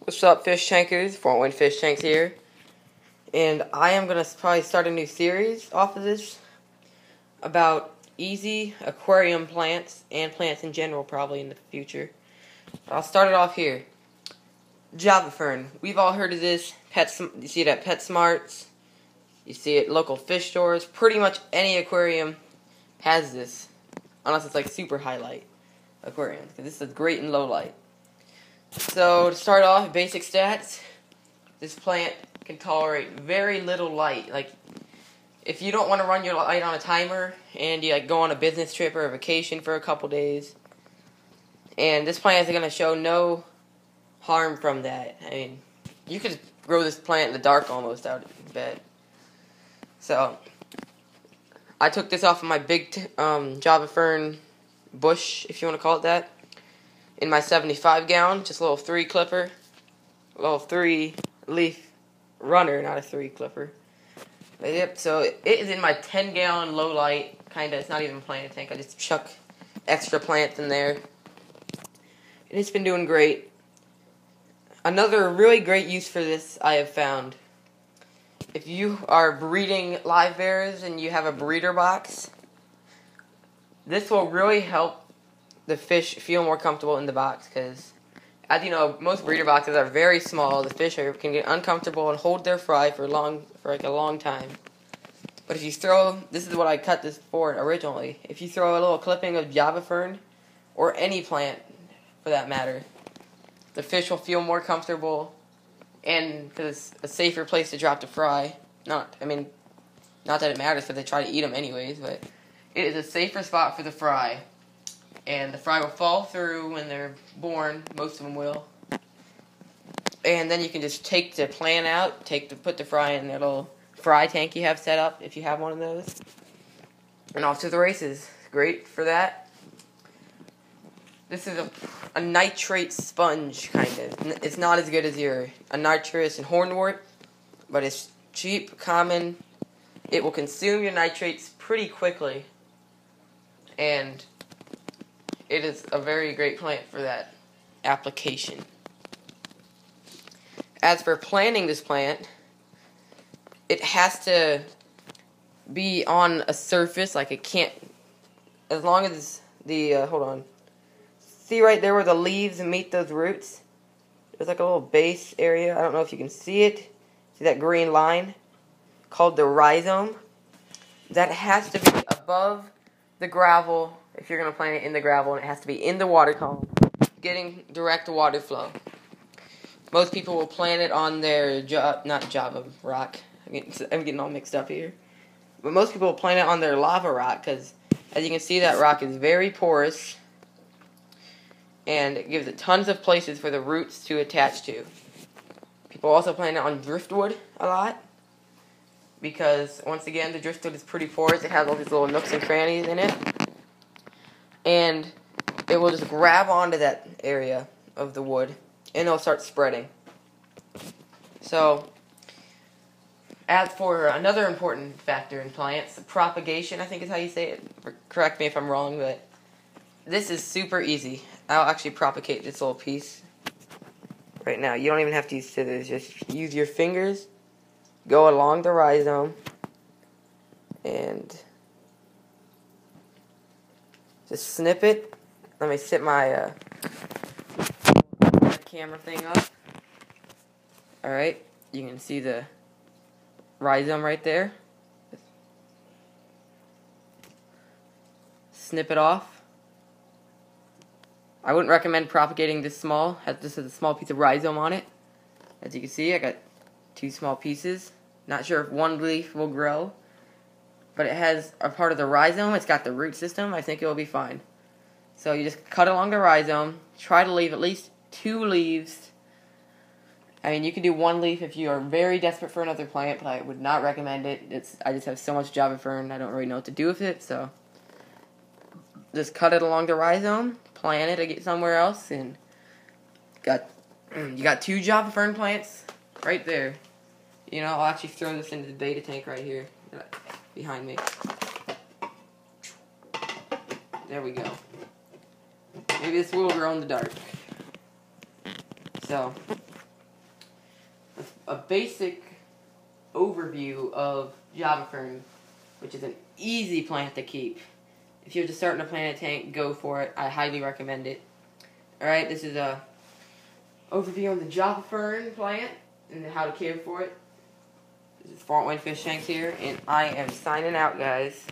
What's up, fish tankers? Front Wind Fish Tanks here. And I am going to probably start a new series off of this about easy aquarium plants and plants in general probably in the future. I'll start it off here. Java Fern. We've all heard of this. You see it at PetSmarts. You see it at local fish stores. Pretty much any aquarium has this. Unless it's like super highlight aquarium. Because this is great in low light. So to start off, basic stats. This plant can tolerate very little light. Like, if you don't want to run your light on a timer and you like go on a business trip or a vacation for a couple days, and this plant is going to show no harm from that. I mean, you could grow this plant in the dark almost out of bed. So I took this off of my big Java Fern bush, if you want to call it that, in my 75 gallon, just a little 3 clipper, a little 3 leaf runner, not a 3 clipper. But yep, so it is in my 10 gallon low light, kinda, it's not even a plant tank, I just chuck extra plants in there. And it's been doing great. Another really great use for this I have found. If you are breeding live bears and you have a breeder box, this will really help the fish feel more comfortable in the box, because as you know, most breeder boxes are very small. The fish can get uncomfortable and hold their fry for a long time. But if you throw, this is what I cut this for originally. If you throw a little clipping of Java Fern, or any plant for that matter, the fish will feel more comfortable, and because it's a safer place to drop the fry. Not that it matters because they try to eat them anyways, but it is a safer spot for the fry. And the fry will fall through when they're born. Most of them will. And then you can just take the plant out, put the fry in that little fry tank you have set up, if you have one of those. And off to the races. Great for that. This is a nitrate sponge, kind of. It's not as good as a nitrous and hornwort, but it's cheap, common. It will consume your nitrates pretty quickly. And it is a very great plant for that application. As for planting this plant, it has to be on a surface, like it can't, as long as hold on. See right there where the leaves meet those roots? There's like a little base area. I don't know if you can see it. See that green line? Called the rhizome. That has to be above the gravel. If you're going to plant it in the gravel, and it has to be in the water column, getting direct water flow. Most people will plant it on their, not Java rock, I'm getting all mixed up here, but most people will plant it on their lava rock, because as you can see, that rock is very porous, and it gives it tons of places for the roots to attach to. People also plant it on driftwood a lot, because once again, the driftwood is pretty porous. It has all these little nooks and crannies in it. And it will just grab onto that area of the wood, and it'll start spreading. So, as for another important factor in plants, propagation, I think is how you say it. Correct me if I'm wrong, but this is super easy. I'll actually propagate this little piece right now. You don't even have to use scissors. Just use your fingers, go along the rhizome, and just snip it. Let me set my camera thing up. Alright, you can see the rhizome right there. Snip it off. I wouldn't recommend propagating this small. This has a small piece of rhizome on it. As you can see, I got 2 small pieces. Not sure if one leaf will grow, but it has a part of the rhizome. It's got the root system. I think it will be fine. So you just cut along the rhizome. Try to leave at least 2 leaves. I mean, you can do 1 leaf if you are very desperate for another plant, but I would not recommend it. I just have so much Java Fern, I don't really know what to do with it. So just cut it along the rhizome, plant it somewhere else, and you got 2 Java Fern plants right there. You know, I'll actually throw this into the beta tank right here behind me. There we go. Maybe this will grow in the dark. So, a basic overview of Java Fern, which is an easy plant to keep. If you're just starting to plant a tank, go for it. I highly recommend it. Alright, this is a overview on the Java Fern plant and how to care for it. This is Fern Fish Tanks here, and I am signing out, guys.